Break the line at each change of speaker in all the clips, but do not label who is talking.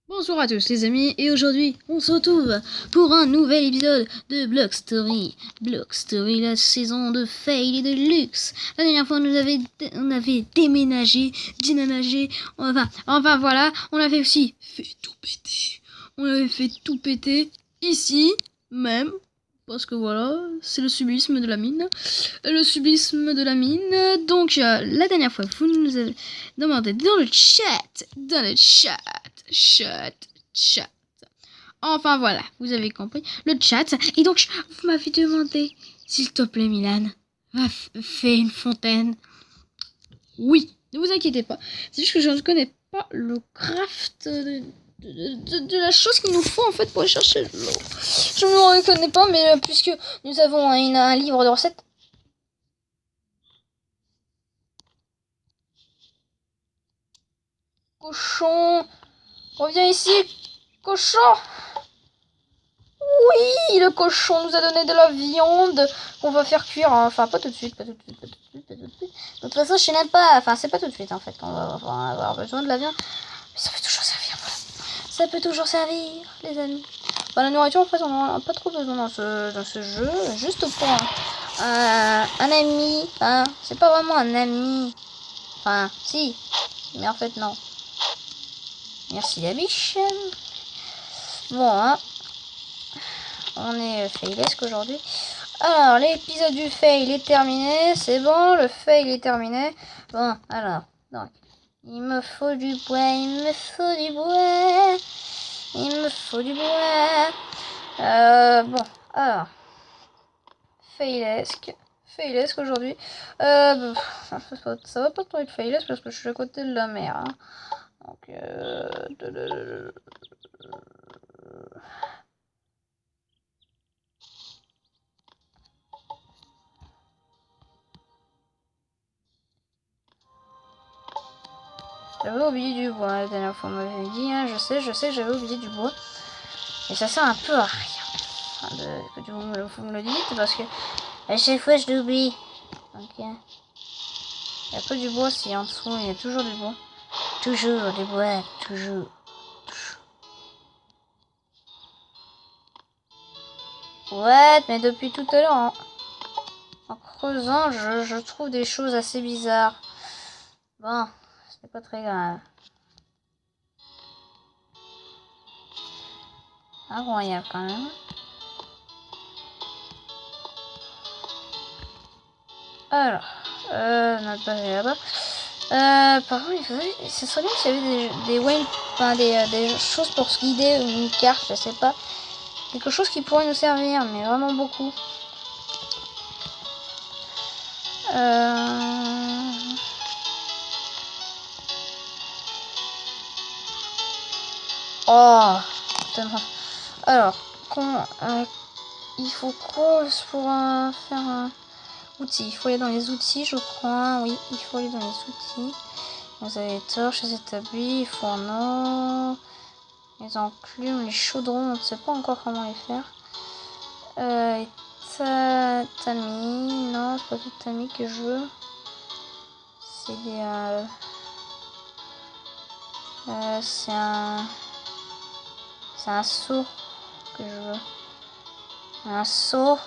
Bonjour à tous les amis, et aujourd'hui on se retrouve pour un nouvel épisode de Block Story. Block Story, la saison de fail et de luxe. La dernière fois on avait déménagé, enfin voilà, on avait aussi fait tout péter. On avait fait tout péter ici même. Parce que voilà, c'est le subisme de la mine. Le subisme de la mine. Donc, la dernière fois, vous nous avez demandé dans le chat. Enfin voilà, vous avez compris. Le chat. Et donc, vous m'avez demandé, s'il te plaît, Milan, fais une fontaine. Oui, ne vous inquiétez pas. C'est juste que je ne connais pas le craft de la chose qu'il nous faut en fait pour chercher de l'eau. Je ne me reconnais pas, mais puisque nous avons un livre de recettes. Cochon, reviens ici, cochon. Oui, le cochon nous a donné de la viande qu'on va faire cuire. Enfin, pas tout de suite. De toute façon, je n'aime pas. Enfin, c'est pas tout de suite en fait qu'on va avoir besoin de la viande. Mais ça peut toujours servir, voilà. Ça peut toujours servir, les amis. Bah, la nourriture, en fait, on en a pas trop besoin dans ce jeu. Juste pour un ami. Enfin, c'est pas vraiment un ami. Enfin, si. Mais en fait, non. Merci la biche. Bon, hein. On est failesque aujourd'hui. Alors, l'épisode du fail est terminé. C'est bon, le fail est terminé. Bon, alors, donc. Il me faut du bois, il me faut du bois. Il me faut du bois. Bon, alors. Failesque aujourd'hui. Ça va pas trop être failesque parce que je suis à côté de la mer. Hein. Donc, j'avais oublié du bois la dernière fois, on m'avait dit. Hein, je sais, j'avais oublié du bois. Et ça sert un peu à rien. Enfin, que vous me le dites parce que à chaque fois je l'oublie. Ok. Il y a pas du bois si en dessous, il y a toujours du bois. Toujours du bois, toujours. Ouais, mais depuis tout à l'heure, en creusant, je trouve des choses assez bizarres. Bon, c'est pas très grave. Incroyable quand même. Alors, notre base est là-bas. Par contre, ce serait bien s'il y avait des choses pour se guider, une carte, je sais pas. Quelque chose qui pourrait nous servir, mais vraiment beaucoup. Oh, tellement. Alors, il faut quoi pour faire un outil? Il faut aller dans les outils, je crois. Oui, il faut aller dans les outils. Vous avez les torches, les établis, il faut en or, les enclumes, les chaudrons, on ne sait pas encore comment les faire. Tamis, non, c'est pas tout tamis que je veux. C'est des. C'est un seau que je veux. Un seau.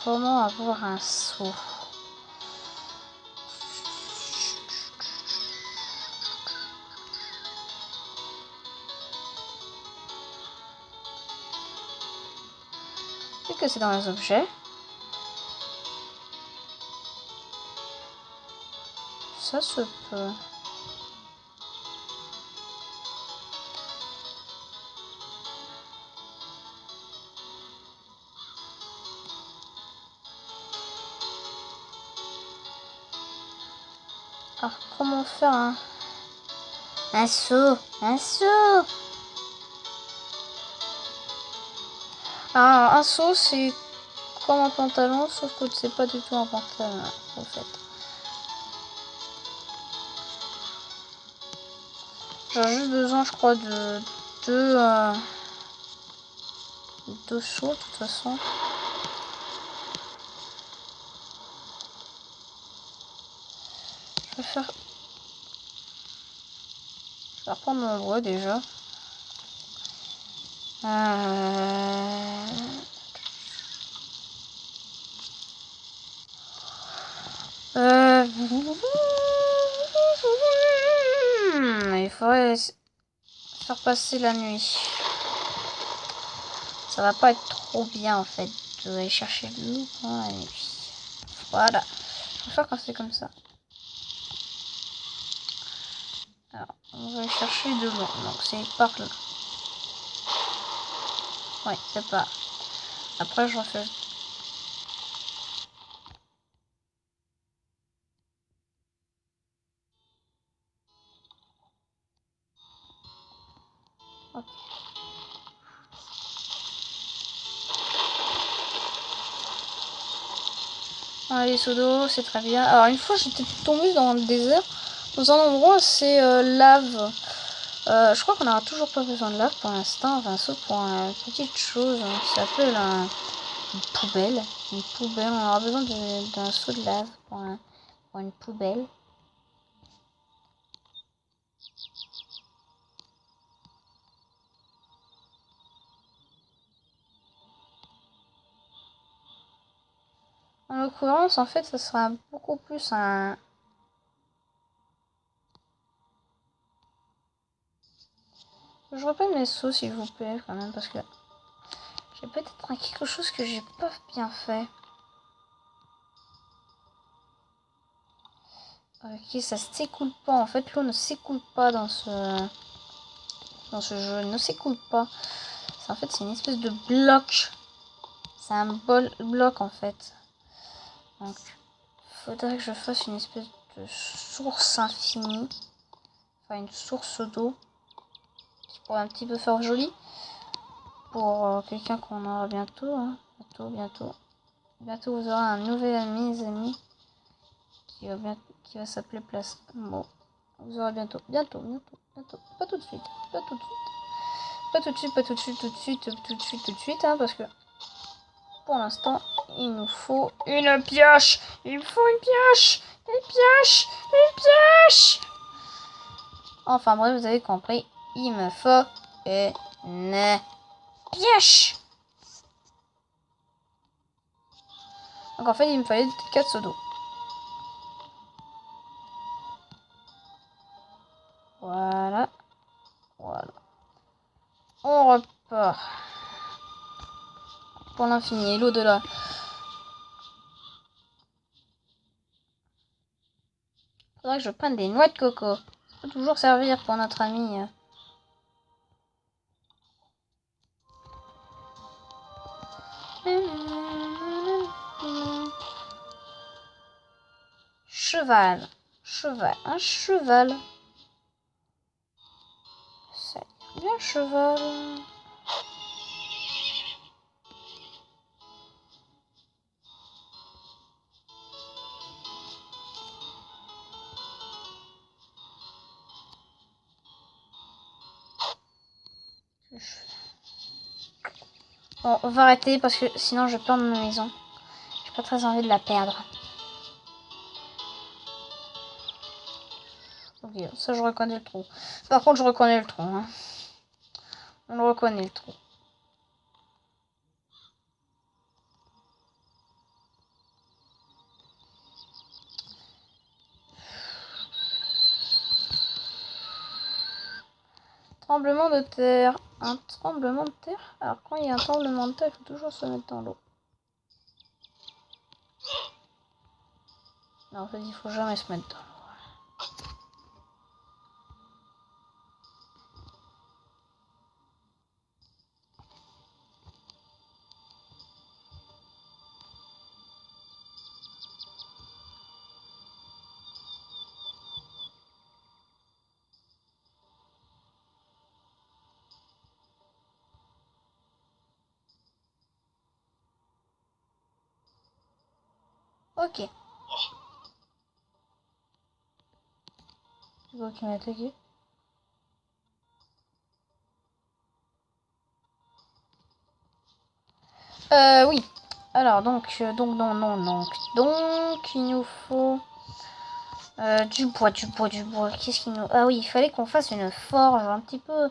Comment avoir un seau? Peut-être que c'est dans les objets. Ça se peut. Alors, comment faire un seau? Un seau! Alors, un seau, c'est comme un pantalon, sauf que c'est pas du tout un pantalon, en fait. J'ai juste besoin, je crois, de deux seaux, de toute façon. Je vais faire... Je vais reprendre mon bois déjà. Il faudrait faire passer la nuit. Ça va pas être trop bien en fait d'aller chercher de l'eau pendant la nuit. Voilà. Je vais faire quand c'est comme ça. Alors, on va aller chercher de l'eau. Donc c'est par là. Ouais, c'est pas. Après je refais. Ok. Allez, seau d'eau, c'est très bien. Alors une fois j'étais tombée dans le désert, dans un endroit c'est lave. Je crois qu'on n'aura toujours pas besoin de lave pour l'instant, enfin sauf pour une petite chose qui s'appelle une poubelle. Une poubelle, on aura besoin d'un seau de lave pour une poubelle. En l'occurrence, en fait, ça sera beaucoup plus un... Je reprenne mes seaux, s'il vous plaît, quand même, parce que j'ai peut-être quelque chose que j'ai pas bien fait. Ok, ça s'écoule pas. En fait, l'eau ne s'écoule pas dans ce jeu. Elle ne s'écoule pas. En fait, c'est une espèce de bloc. C'est un bloc, en fait. Donc, faudrait que je fasse une espèce de source infinie. Enfin, une source d'eau. Qui pourrait un petit peu faire joli. Pour quelqu'un qu'on aura bientôt. Hein. Bientôt. Bientôt, vous aurez un nouvel ami, les amis. Qui va s'appeler Place. Bon. Vous aurez bientôt. Bientôt. Pas tout de suite. Pas tout de suite. Pas tout de suite, tout de suite, hein, parce que pour l'instant, il nous faut une pioche. Il me faut une pioche. Une pioche. Une pioche. Enfin bref, vous avez compris. Il me faut une pioche. Donc en fait, il me fallait 4 seaux d'eau. Voilà. Voilà. On repart. Pour l'infini et l'au-delà. Faudrait que je prenne des noix de coco. Ça peut toujours servir pour notre ami. Cheval. Cheval. Un cheval. Ça ira bien, cheval. Bon, on va arrêter parce que sinon je perds ma maison. J'ai pas très envie de la perdre. Ok, ça je reconnais le trou. Par contre, je reconnais le trou. Hein. On le reconnaît le trou. Tremblement de terre. Un tremblement de terre. Alors quand il y a un tremblement de terre, il faut toujours se mettre dans l'eau. Non, en fait, il faut jamais se mettre dans l'eau. Ok. C'est quoi qui m'a attaqué? Oui. Alors, donc, il nous faut Du bois, du bois, du bois. Qu'est-ce qu'il nous... Ah oui, il fallait qu'on fasse une forge, un petit peu...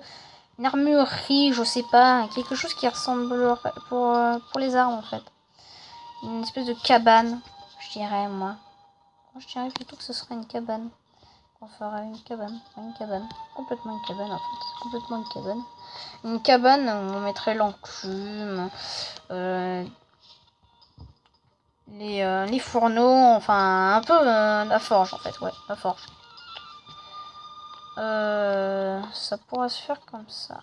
Une armurerie, je sais pas. Quelque chose qui ressemble pour les armes, en fait. Une espèce de cabane, je dirais, moi. Je dirais plutôt que ce serait une cabane. On fera une cabane. Une cabane. Complètement une cabane, en fait. Complètement une cabane. Une cabane où on mettrait l'enclume, les fourneaux, enfin un peu la forge en fait, ouais, la forge. Ça pourrait se faire comme ça.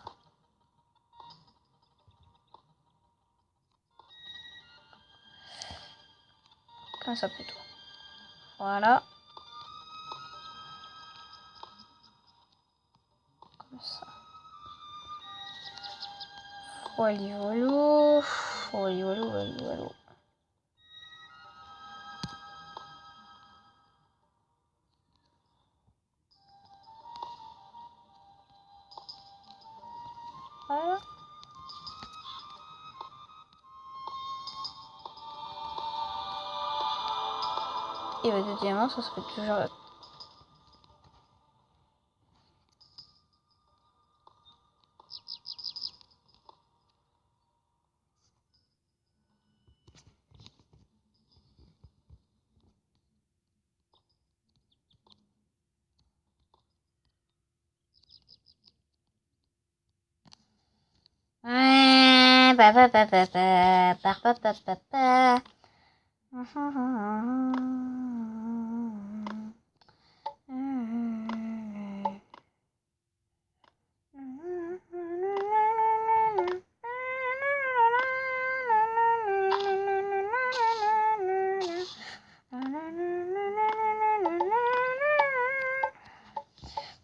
Comme ça plutôt. Voilà. Comme ça. Wally walou. Wally walou, wally walou. Voilà. Et bah, de diamants, ça serait toujours...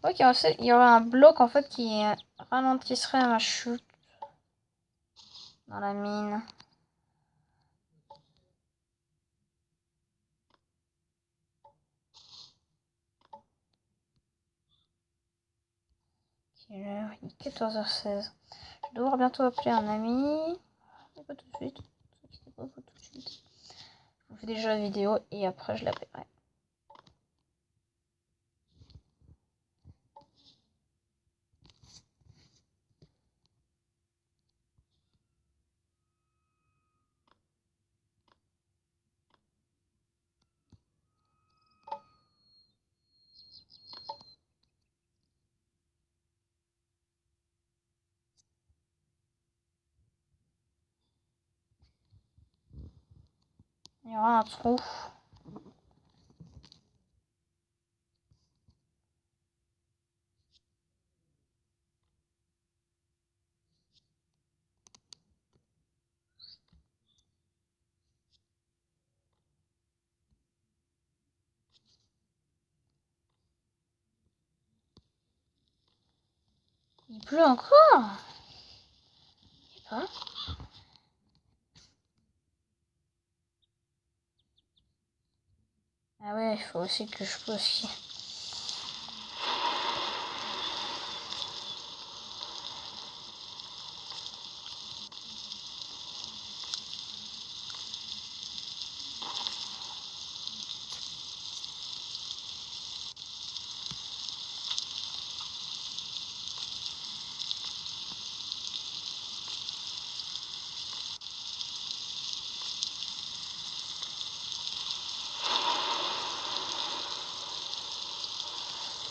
Ok, il y aura un bloc en fait qui ralentisserait ma chute dans la mine. Il est 14h16. Je vais devoir bientôt appeler un ami. Pas tout de suite. Pas tout de suite. Je vous fais déjà la vidéo et après je l'appellerai. Il y aura un trou. Il pleut encore. Je sais pas. Ah ouais, il faut aussi que je peux aussi.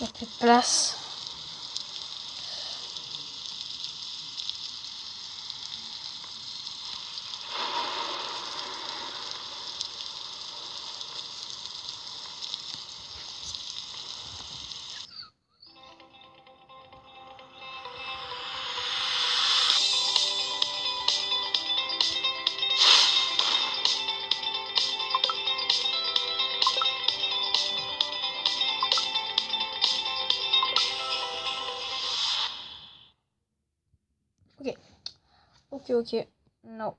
Il n'y a plus de place. Ok. Ok. Non.